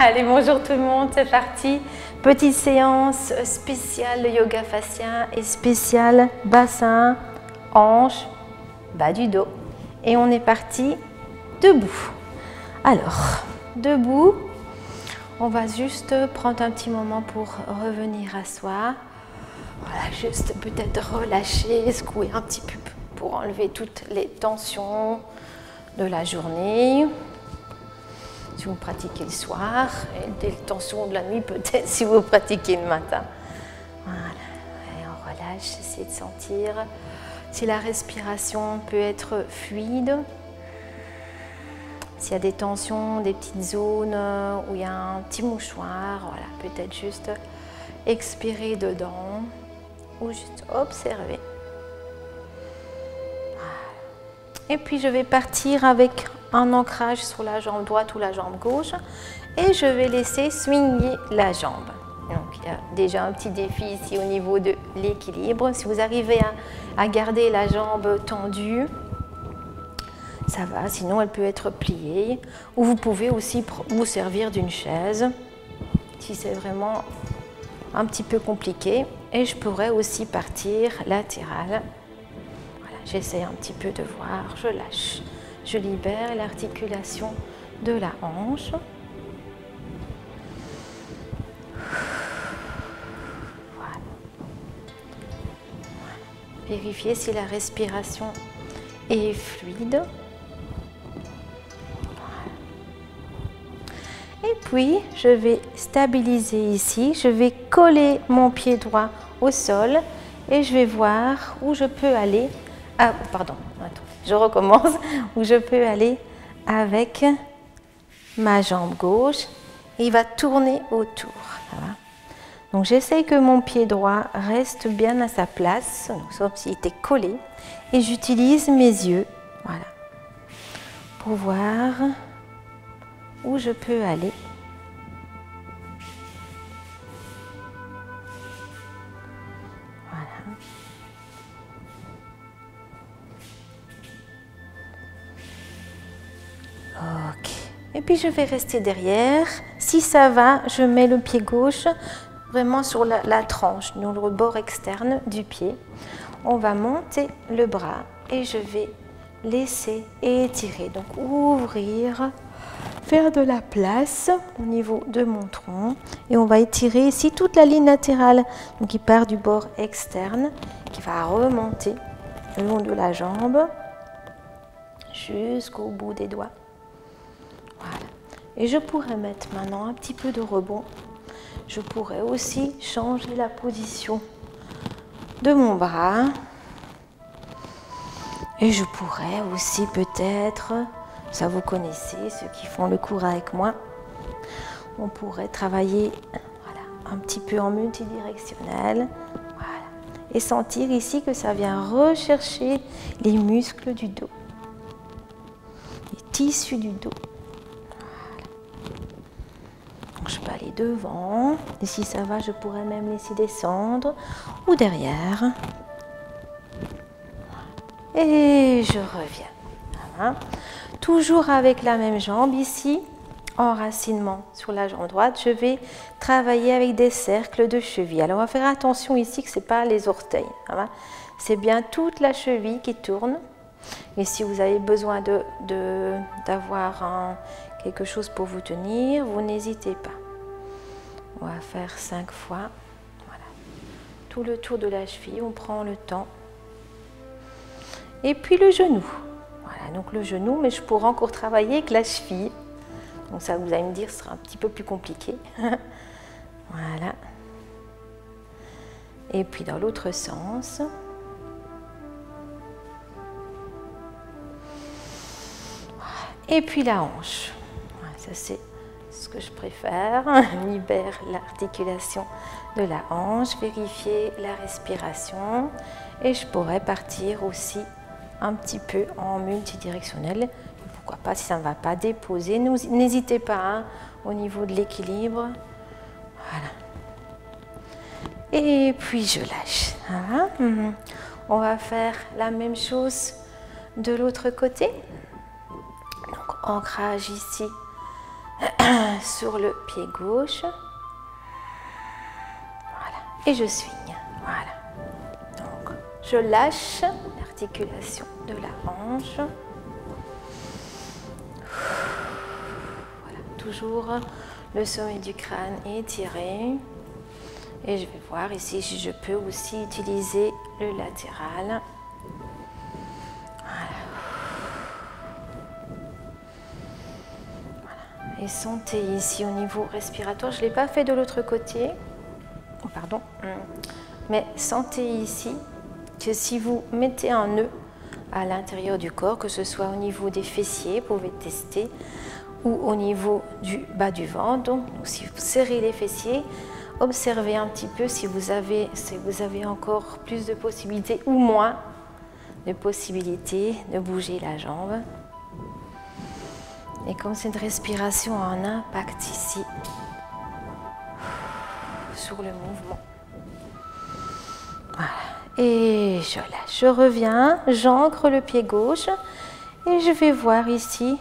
Allez, bonjour tout le monde, c'est parti. Petite séance spéciale yoga fascien et spéciale bassin, hanche, bas du dos. Et on est parti debout. Alors, debout, on va juste prendre un petit moment pour revenir à soi. Voilà, juste peut-être relâcher, secouer un petit peu pour enlever toutes les tensions de la journée. Si vous pratiquez le soir, et des tensions de la nuit peut-être si vous pratiquez le matin. Voilà, et on relâche, essayez de sentir si la respiration peut être fluide. S'il y a des tensions, des petites zones où il y a un petit mouchoir, voilà, peut-être juste expirer dedans ou juste observer. Voilà. Et puis je vais partir avec un ancrage sur la jambe droite ou la jambe gauche et je vais laisser swinguer la jambe. Donc il y a déjà un petit défi ici au niveau de l'équilibre. Si vous arrivez à garder la jambe tendue, ça va, sinon elle peut être pliée. Ou vous pouvez aussi vous servir d'une chaise si c'est vraiment un petit peu compliqué. Et je pourrais aussi partir latéral. Voilà, j'essaie un petit peu de voir, je lâche. Je libère l'articulation de la hanche. Voilà. Vérifiez si la respiration est fluide. Voilà. Et puis, je vais stabiliser ici. Je vais coller mon pied droit au sol et je vais voir où je peux aller. Ah, pardon, attends. Je recommence, où je peux aller avec ma jambe gauche et il va tourner autour. Voilà. Donc j'essaye que mon pied droit reste bien à sa place, sauf s'il était collé, et j'utilise mes yeux, voilà, pour voir où je peux aller. Ok. Et puis je vais rester derrière. Si ça va, je mets le pied gauche vraiment sur la tranche, dans le bord externe du pied. On va monter le bras et je vais laisser étirer. Donc ouvrir, faire de la place au niveau de mon tronc. Et on va étirer ici toute la ligne latérale, donc qui part du bord externe, qui va remonter le long de la jambe jusqu'au bout des doigts. Voilà. Et je pourrais mettre maintenant un petit peu de rebond. Je pourrais aussi changer la position de mon bras. Et je pourrais aussi peut-être, ça vous connaissez, ceux qui font le cours avec moi, on pourrait travailler voilà, un petit peu en multidirectionnel. Voilà. Et sentir ici que ça vient rechercher les muscles du dos, les tissus du dos. Je peux aller devant, et si ça va, je pourrais même laisser descendre, ou derrière. Et je reviens. Voilà. Toujours avec la même jambe ici, enracinement sur la jambe droite, je vais travailler avec des cercles de cheville. Alors on va faire attention ici que ce n'est pas les orteils. Voilà. C'est bien toute la cheville qui tourne. Et si vous avez besoin d'avoir quelque chose pour vous tenir, vous n'hésitez pas. On va faire 5 fois. Voilà. Tout le tour de la cheville, on prend le temps. Et puis le genou. Voilà, donc le genou, mais je pourrais encore travailler avec la cheville. Donc ça, vous allez me dire, ce sera un petit peu plus compliqué. Voilà. Et puis dans l'autre sens. Et puis la hanche. Voilà, ça c'est ce que je préfère. Libère l'articulation de la hanche, vérifier la respiration. Et je pourrais partir aussi un petit peu en multidirectionnel. Pourquoi pas, si ça ne va pas, déposer. N'hésitez pas hein, au niveau de l'équilibre. Voilà. Et puis je lâche. Voilà. On va faire la même chose de l'autre côté. Donc ancrage ici sur le pied gauche. Voilà. Et je swigne. Voilà. Donc, je lâche l'articulation de la hanche. Voilà. Toujours le sommet du crâne étiré. Et je vais voir ici si je peux aussi utiliser le latéral. Voilà. Et sentez ici au niveau respiratoire, je ne l'ai pas fait de l'autre côté, oh, pardon, mais sentez ici que si vous mettez un nœud à l'intérieur du corps, que ce soit au niveau des fessiers, vous pouvez tester, ou au niveau du bas du ventre, donc si vous serrez les fessiers, observez un petit peu si vous avez encore plus de possibilités ou moins de possibilités de bouger la jambe. Et comme cette respiration a un impact ici sur le mouvement. Voilà. Et je lâche. Je reviens, j'ancre le pied gauche et je vais voir ici,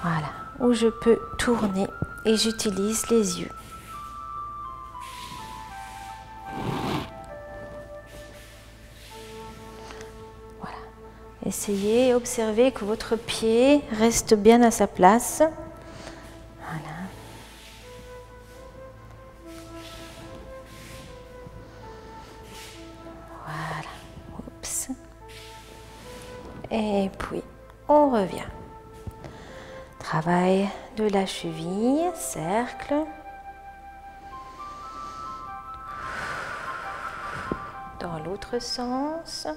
voilà, où je peux tourner et j'utilise les yeux. Essayez, observez que votre pied reste bien à sa place. Voilà. Voilà. Oups. Et puis, on revient. Travail de la cheville, cercle. Dans l'autre sens.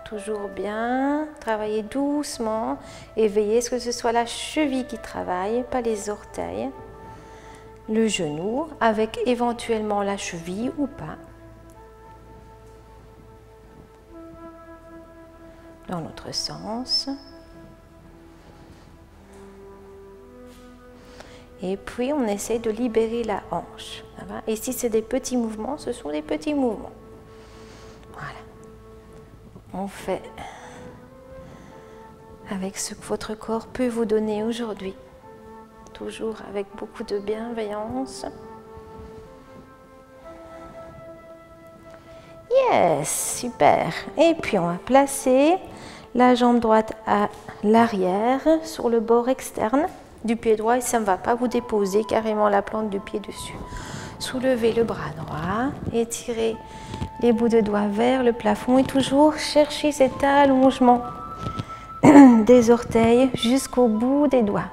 Toujours bien, travaillez doucement et veillez à ce que ce soit la cheville qui travaille, pas les orteils. Le genou avec éventuellement la cheville ou pas. Dans l'autre sens. Et puis on essaie de libérer la hanche. Et si c'est des petits mouvements, ce sont des petits mouvements. Voilà. On fait avec ce que votre corps peut vous donner aujourd'hui. Toujours avec beaucoup de bienveillance. Yes, super. Et puis on va placer la jambe droite à l'arrière sur le bord externe du pied droit et ça ne va pas vous déposer carrément la plante du pied dessus. Soulevez le bras droit, étirez les bouts de doigts vers le plafond et toujours chercher cet allongement des orteils jusqu'au bout des doigts.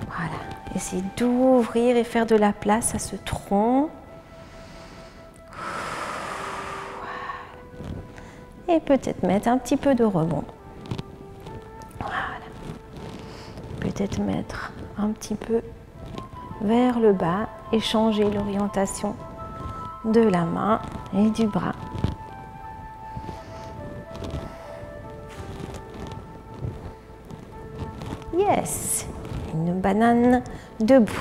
Voilà, essayez d'ouvrir et faire de la place à ce tronc. Voilà. Et peut-être mettre un petit peu de rebond. Voilà. Peut-être mettre un petit peu vers le bas et changer l'orientation de la main et du bras. Yes, une banane debout.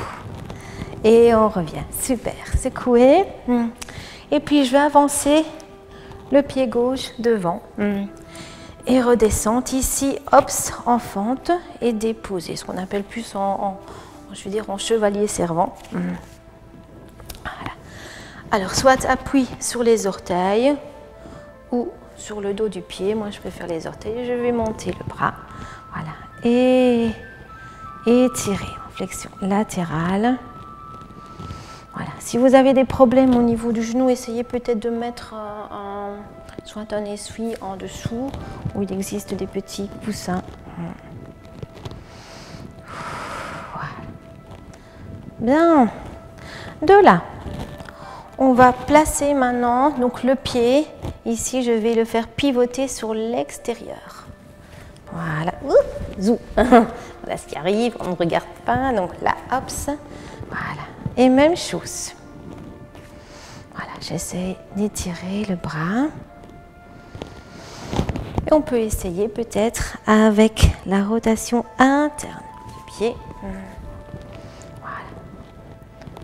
Et on revient, super, secouez. Et puis je vais avancer le pied gauche devant et redescendre ici, hops, en fente et déposer, ce qu'on appelle plus je veux dire en chevalier servant. Voilà. Alors, soit appui sur les orteils ou sur le dos du pied. Moi, je préfère les orteils. Je vais monter le bras. Voilà. Et étirer en flexion latérale. Voilà. Si vous avez des problèmes au niveau du genou, essayez peut-être de mettre soit un essuie en dessous où il existe des petits coussins. Bien, de là, on va placer maintenant donc le pied. Ici, je vais le faire pivoter sur l'extérieur. Voilà, zou. Voilà ce qui arrive, on ne regarde pas. Donc là, hop, voilà. Et même chose. Voilà, j'essaie d'étirer le bras. Et on peut essayer peut-être avec la rotation interne du pied.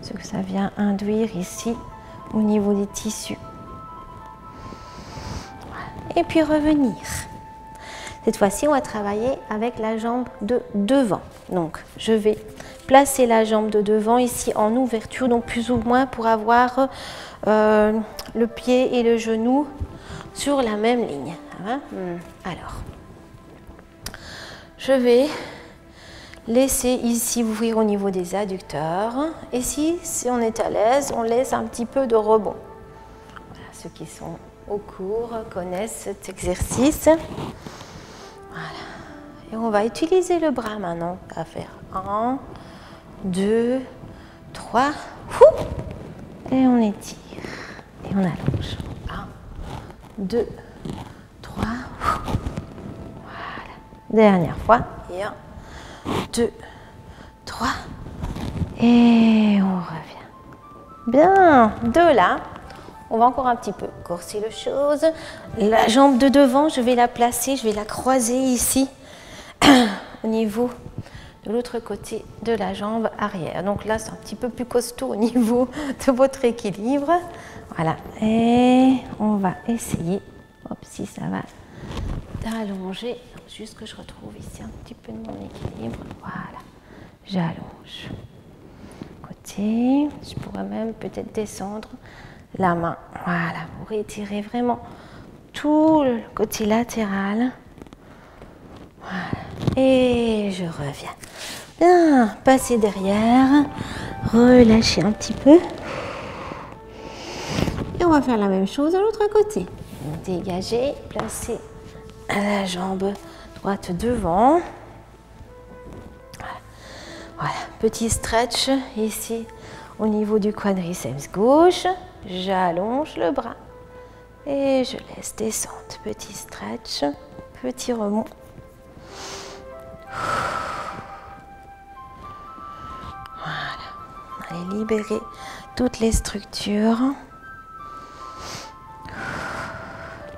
Ce que ça vient induire ici au niveau des tissus. Voilà. Et puis revenir. Cette fois-ci, on va travailler avec la jambe de devant. Donc, je vais placer la jambe de devant ici en ouverture, donc plus ou moins pour avoir le pied et le genou sur la même ligne. Hein? Alors, je vais laisser ici ouvrir au niveau des adducteurs. Et si on est à l'aise, on laisse un petit peu de rebond. Voilà, ceux qui sont au cours connaissent cet exercice. Voilà. Et on va utiliser le bras maintenant. On va faire 1, 2, 3. Et on étire. Et on allonge. 1, 2, 3. Voilà. Dernière fois. Et 1, 2, 3. Et on revient. Bien. De là, on va encore un petit peu corser les choses. La jambe de devant, je vais la placer, je vais la croiser ici, au niveau de l'autre côté de la jambe arrière. Donc là, c'est un petit peu plus costaud au niveau de votre équilibre. Voilà. Et on va essayer, hop, si ça va, d'allonger. Juste que je retrouve ici un petit peu de mon équilibre. Voilà. J'allonge. Côté. Je pourrais même peut-être descendre la main. Voilà. Pour étirer vraiment tout le côté latéral. Voilà. Et je reviens. Bien. Passer derrière. Relâcher un petit peu. Et on va faire la même chose de l'autre côté. Dégager. Placer la jambe droite devant. Voilà. Petit stretch ici au niveau du quadriceps gauche. J'allonge le bras et je laisse descendre. Petit stretch, petit remous. Voilà. Allez libérer toutes les structures.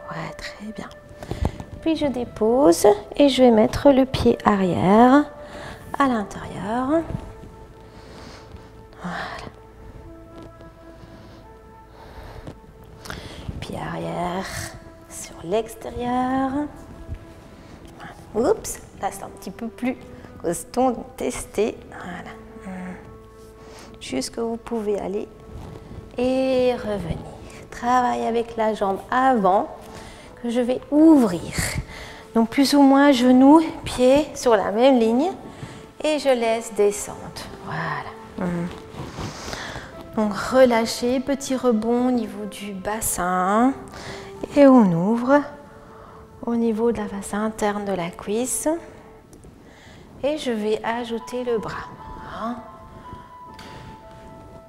Ouais, très bien. Puis je dépose et je vais mettre le pied arrière à l'intérieur. Voilà. Pied arrière sur l'extérieur. Oups, là c'est un petit peu plus costaud, donc testez. Voilà. Jusque vous pouvez aller et revenir. Travaille avec la jambe avant que je vais ouvrir. Donc plus ou moins genou, pied sur la même ligne et je laisse descendre. Voilà. Donc relâchez, petit rebond au niveau du bassin et on ouvre au niveau de la face interne de la cuisse et je vais ajouter le bras. 1,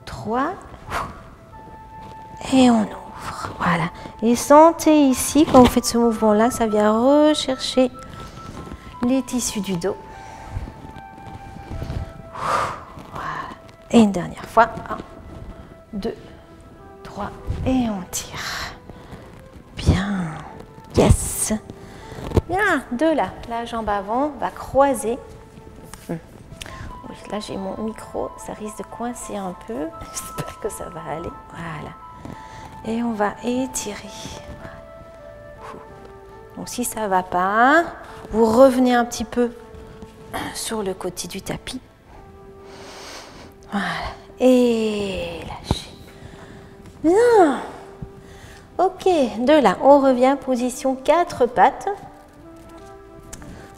3 et on ouvre. Voilà. Et sentez ici, quand vous faites ce mouvement-là, ça vient rechercher les tissus du dos. Voilà. Et une dernière fois. 1, 2, 3 et on tire. Bien. Yes. Bien. De là, la jambe avant va croiser. Oui, là j'ai mon micro, ça risque de coincer un peu. J'espère que ça va aller. Voilà. Et on va étirer. Donc si ça ne va pas, vous revenez un petit peu sur le côté du tapis. Voilà. Et lâchez. Bien. Ok, de là, on revient position 4 pattes.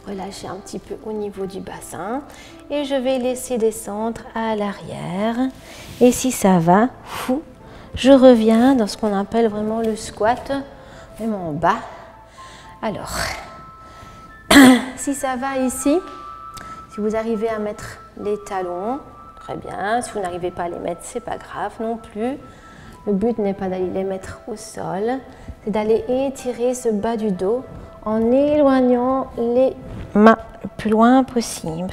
Relâchez un petit peu au niveau du bassin. Et je vais laisser descendre à l'arrière. Et si ça va, je reviens dans ce qu'on appelle vraiment le squat, même en bas. Alors, si ça va ici, si vous arrivez à mettre les talons, très bien. Si vous n'arrivez pas à les mettre, c'est pas grave non plus. Le but n'est pas d'aller les mettre au sol, c'est d'aller étirer ce bas du dos en éloignant les mains le plus loin possible.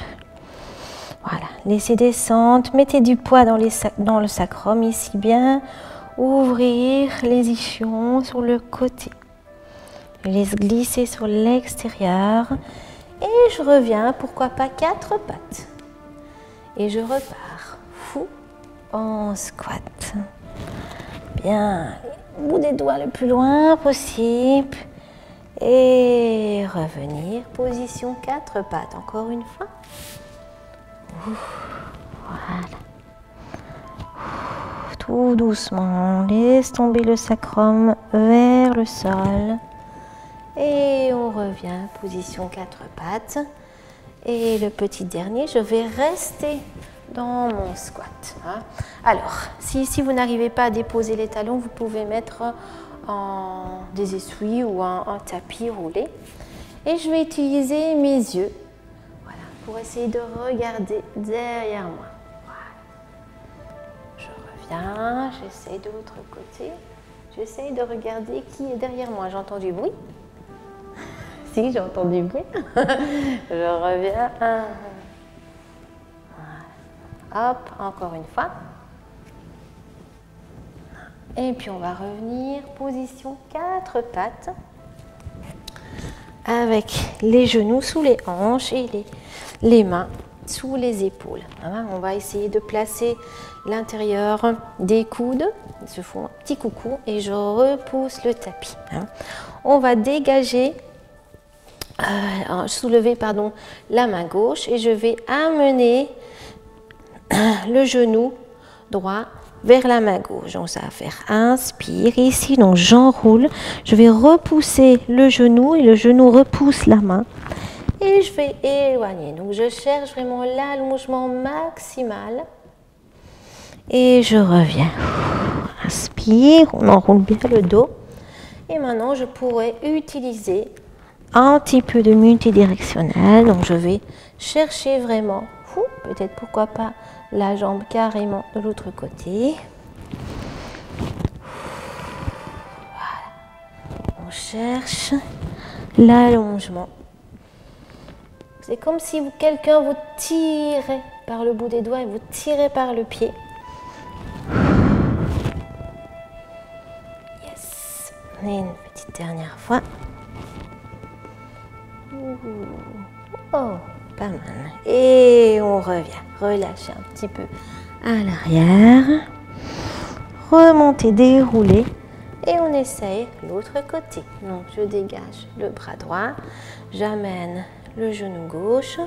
Voilà, laissez descendre, mettez du poids dans le sacrum ici bien. Ouvrir les ischions sur le côté. Je laisse glisser sur l'extérieur. Et je reviens, pourquoi pas 4 pattes. Et je repars. En squat. Bien. Bout des doigts le plus loin possible. Et revenir, position 4 pattes, encore une fois. Voilà. Tout doucement, laisse tomber le sacrum vers le sol. Et on revient, position 4 pattes. Et le petit dernier, je vais rester dans mon squat. Alors, si vous n'arrivez pas à déposer les talons, vous pouvez mettre des essuies ou un tapis roulé. Et je vais utiliser mes yeux, voilà, pour essayer de regarder derrière moi. Voilà. Je reviens, j'essaie de l'autre côté. J'essaie de regarder qui est derrière moi. J'entends du bruit. Si, j'entends du bruit. Je reviens. Voilà. Hop, encore une fois. Et puis on va revenir, position 4 pattes, avec les genoux sous les hanches et les mains sous les épaules. On va essayer de placer l'intérieur des coudes. Ils se font un petit coucou et je repousse le tapis. On va dégager, soulever la main gauche et je vais amener le genou droit vers la main gauche. Donc ça va faire inspire ici, donc j'enroule, je vais repousser le genou et le genou repousse la main et je vais éloigner. Donc je cherche vraiment l'allongement maximal et je reviens. Inspire, on enroule bien le dos et maintenant je pourrais utiliser un petit peu de multidirectionnel. Donc je vais chercher vraiment, peut-être pourquoi pas la jambe carrément de l'autre côté. Voilà. On cherche l'allongement. C'est comme si quelqu'un vous tirait par le bout des doigts et vous tirez par le pied. Yes. Et une petite dernière fois. Oh, pas mal. Et on revient. Relâchez un petit peu à l'arrière. Remontez, déroulez. Et on essaye l'autre côté. Donc je dégage le bras droit. J'amène le genou gauche.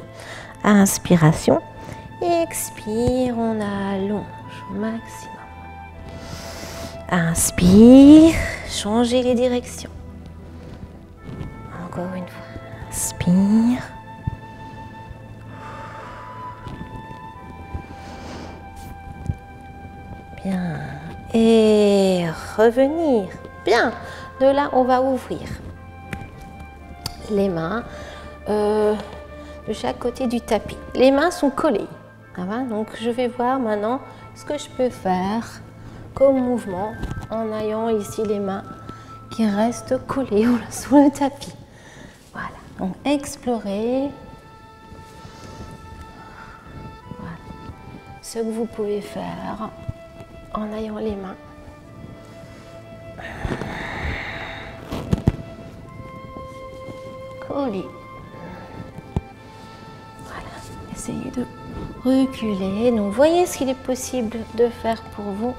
Inspiration. Expire, on allonge au maximum. Inspire. Changez les directions. Encore une fois. Inspire. Bien. Et revenir. Bien. De là, on va ouvrir les mains de chaque côté du tapis. Les mains sont collées. Donc, je vais voir maintenant ce que je peux faire comme mouvement en ayant ici les mains qui restent collées sous le tapis. Voilà. Donc, explorer. Voilà. Ce que vous pouvez faire en ayant les mains collées. Voilà. Essayez de reculer. Donc, voyez ce qu'il est possible de faire pour vous.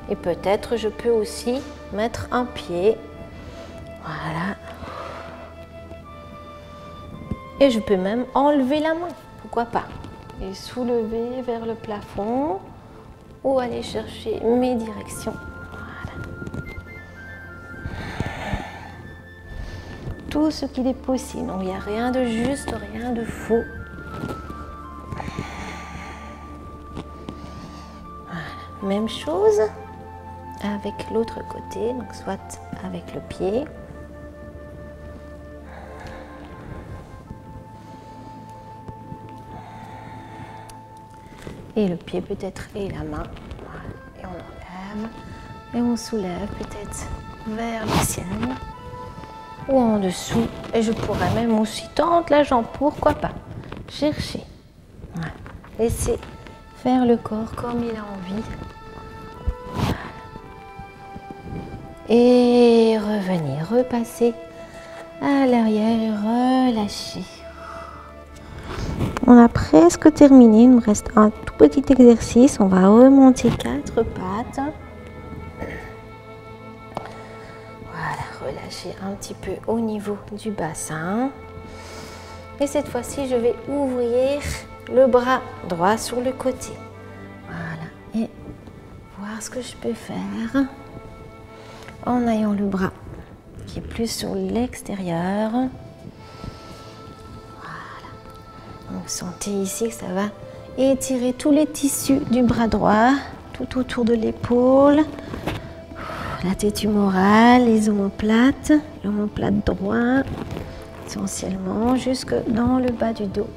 Et peut-être je peux aussi mettre un pied. Voilà. Et je peux même enlever la main. Pourquoi pas? Et soulever vers le plafond ou aller chercher mes directions. Voilà. Tout ce qu'il est possible. Donc, il n'y a rien de juste, rien de faux. Voilà. Même chose avec l'autre côté, donc soit avec le pied. Et le pied peut-être et la main. Voilà. Et on enlève. Et on soulève peut-être vers le ciel. Ou en dessous. Et je pourrais même aussi tendre la jambe. Pourquoi pas? Chercher. Voilà. Laissez faire le corps comme il a envie. Voilà. Et revenir. Repasser à l'arrière et relâcher. On a presque terminé, il me reste un tout petit exercice. On va remonter 4 pattes. relâcher un petit peu au niveau du bassin. Et cette fois-ci, je vais ouvrir le bras droit sur le côté. Voilà. Et voir ce que je peux faire en ayant le bras qui est plus sur l'extérieur. Voilà. Donc sentez ici que ça va étirer tous les tissus du bras droit, tout autour de l'épaule, la tête humorale, les omoplates, l'omoplate droit, essentiellement jusque dans le bas du dos.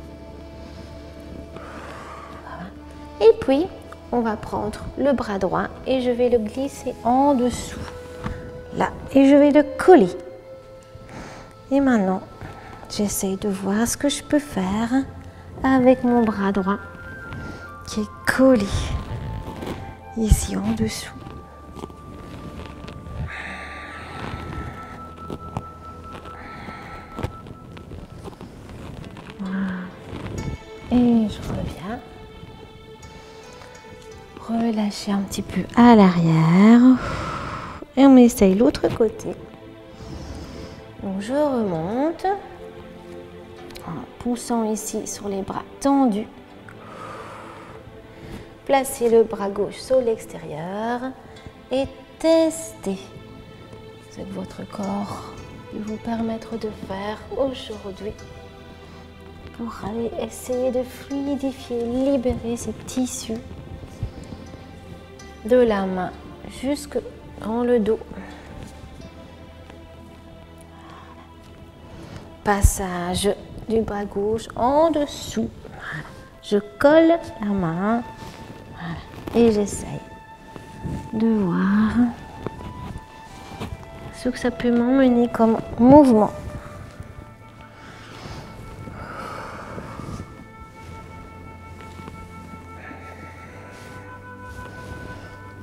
Voilà. Et puis, on va prendre le bras droit et je vais le glisser en dessous. Là, et je vais le coller. Et maintenant, j'essaye de voir ce que je peux faire avec mon bras droit qui est collé ici en dessous. Voilà. Et je reviens. Relâchez un petit peu à l'arrière. Et on essaye l'autre côté. Donc je remonte en poussant ici sur les bras tendus. Placez le bras gauche sur l'extérieur et testez ce que votre corps peut vous permettre de faire aujourd'hui pour aller essayer de fluidifier, libérer ces tissus de la main jusque dans le dos. Passage du bras gauche en dessous. Voilà. Je colle la main. Voilà. Et j'essaye de voir ce que ça peut m'emmener comme mouvement.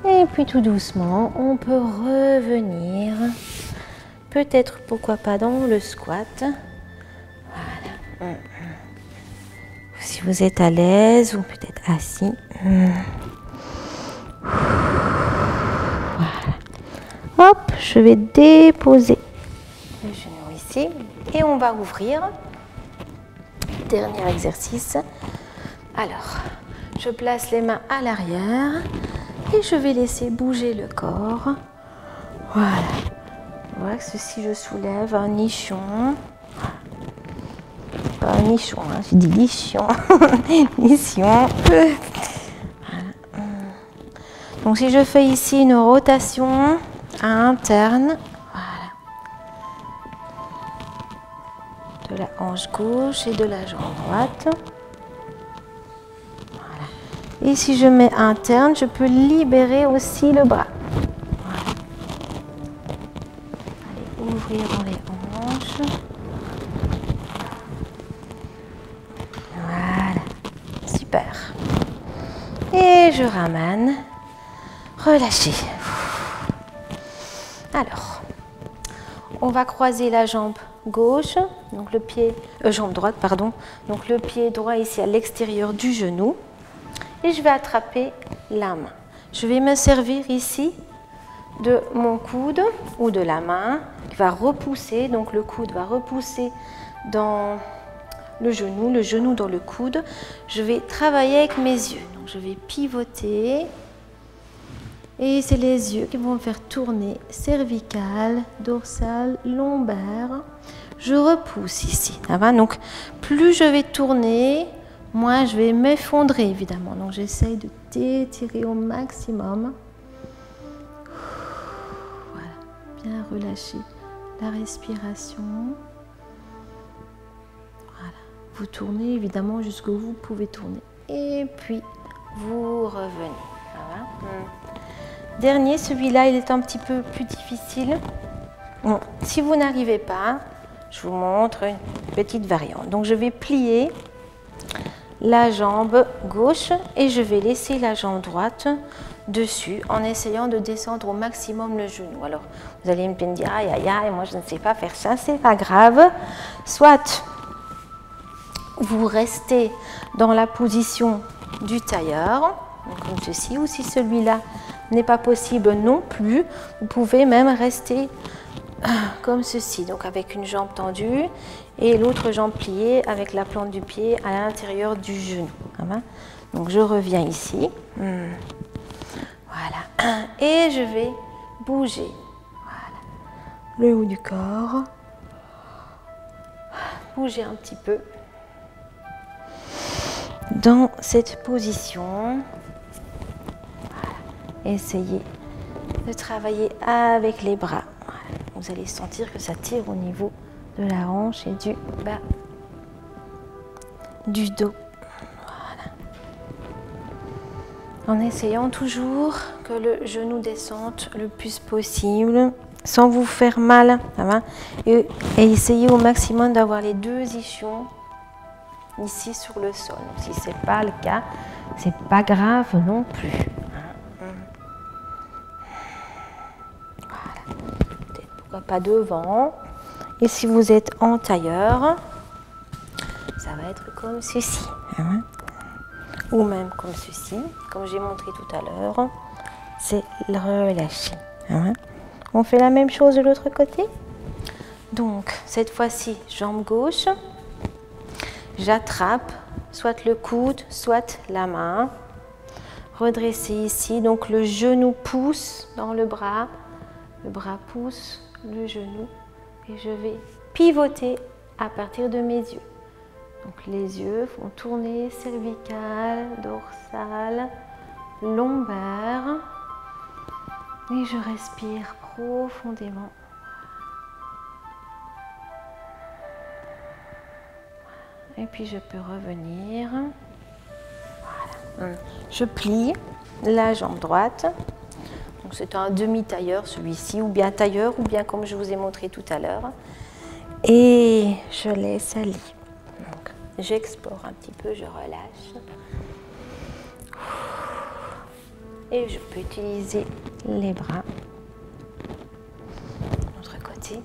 Et puis tout doucement, on peut revenir, peut-être pourquoi pas dans le squat. Voilà. Si vous êtes à l'aise ou peut-être assis. Voilà. Hop, je vais déposer le genou ici et on va ouvrir. Dernier exercice. Alors, je place les mains à l'arrière. Et je vais laisser bouger le corps. Voilà. Voilà que ceci, je soulève un nichon. Pas un nichon, hein, j'ai dit nichon. Nichon. Voilà. Donc si je fais ici une rotation interne, voilà, de la hanche gauche et de la jambe droite. Et si je mets interne, je peux libérer aussi le bras. Voilà. Allez, ouvrir dans les hanches. Voilà. Super. Et je ramène. Relâchez. Alors, on va croiser la jambe gauche, donc le pied, jambe droite, pardon. Donc le pied droit ici à l'extérieur du genou. Et je vais attraper la main. Je vais me servir ici de mon coude ou de la main qui va repousser. Donc le coude va repousser dans le genou dans le coude. Je vais travailler avec mes yeux. Donc je vais pivoter. Et c'est les yeux qui vont me faire tourner cervical, dorsal, lombaire. Je repousse ici. Ça va? Donc plus je vais tourner, moi, je vais m'effondrer, évidemment. Donc, j'essaye de t'étirer au maximum. Voilà. Bien relâcher la respiration. Voilà. Vous tournez, évidemment, jusqu'où vous pouvez tourner. Et puis, vous revenez. Ça va? Dernier, celui-là, il est un petit peu plus difficile. Bon, si vous n'arrivez pas, je vous montre une petite variante. Donc, je vais plier la jambe gauche et je vais laisser la jambe droite dessus en essayant de descendre au maximum le genou. Alors vous allez me dire aïe aïe aïe, moi je ne sais pas faire ça, c'est pas grave. Soit vous restez dans la position du tailleur, comme ceci, ou si celui-là n'est pas possible non plus, vous pouvez même rester comme ceci, donc avec une jambe tendue et l'autre jambe pliée avec la plante du pied à l'intérieur du genou. Donc je reviens ici, voilà, et je vais bouger, voilà, le haut du corps, bouger un petit peu dans cette position, voilà. Essayez de travailler avec les bras. Vous allez sentir que ça tire au niveau de la hanche et du bas du dos. Voilà. En essayant toujours que le genou descende le plus possible, sans vous faire mal. Et essayez au maximum d'avoir les deux ischions ici sur le sol. Si ce n'est pas le cas, c'est pas grave non plus. Pas devant, et si vous êtes en tailleur, ça va être comme ceci, ou même comme ceci, comme j'ai montré tout à l'heure, c'est le relâcher. On fait la même chose de l'autre côté. Donc cette fois-ci, jambe gauche, j'attrape soit le coude, soit la main, redresser ici, donc le genou pousse dans le bras pousse le genou et je vais pivoter à partir de mes yeux. Donc les yeux vont tourner cervical, dorsal, lombaire et je respire profondément. Et puis je peux revenir. Voilà. Je plie la jambe droite. Donc c'est un demi-tailleur celui-ci, ou bien tailleur, ou bien comme je vous ai montré tout à l'heure. Et je laisse aller. Donc j'explore un petit peu, je relâche. Et je peux utiliser les bras. De l'autre côté.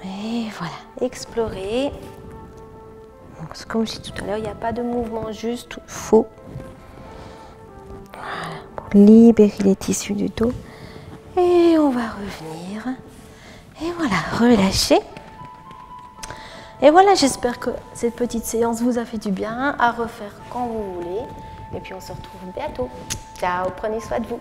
Et voilà, explorer. Donc, comme je disais tout à l'heure, il n'y a pas de mouvement juste ou faux. Voilà, pour libérer les tissus du dos. Et on va revenir. Et voilà, relâcher. Et voilà, j'espère que cette petite séance vous a fait du bien, à refaire quand vous voulez. Et puis on se retrouve bientôt. Ciao, prenez soin de vous.